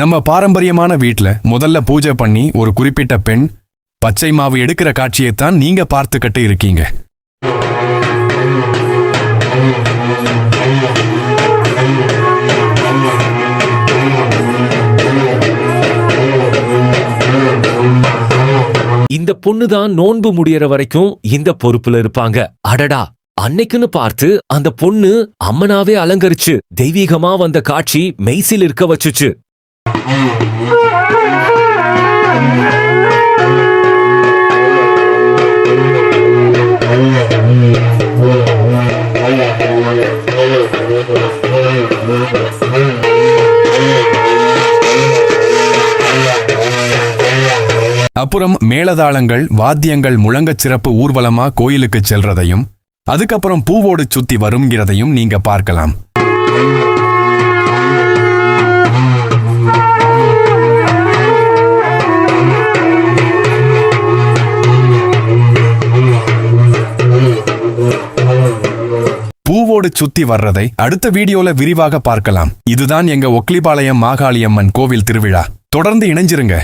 நம்ம பாரம்பரியமான வீட்ல முதல்ல பூஜை பண்ணி ஒரு குறிப்பிட்ட பெண் பச்சை மாவு எடுக்கிற காட்சியைத்தான் நீங்க பார்த்துக்கிட்டு இருக்கீங்க. இந்த பொண்ணுதான் நோன்பு முடியற வரைக்கும் இந்த பொறுப்புல இருப்பாங்க. அடடா, அன்னைக்குன்னு பார்த்து அந்த பொண்ணு அம்மனாவே அலங்கரிச்சு தெய்வீகமா வந்த காட்சி மெய்சில் இருக்க வச்சுச்சு. அப்புறம் மேளதாளங்கள் வாத்தியங்கள் முழங்கச் சிறப்பு ஊர்வலமா கோயிலுக்கு செல்றதையும் அதுக்கப்புறம் பூவோடு சுத்தி வருங்கிறதையும் நீங்க பார்க்கலாம். பூவோடு சுத்தி வர்றதை அடுத்த வீடியோல விரிவாக பார்க்கலாம். இதுதான் எங்க ஒக்லிபாளையம் மாகாளியம்மன் கோவில் திருவிழா. தொடர்ந்து இணைஞ்சிருங்க.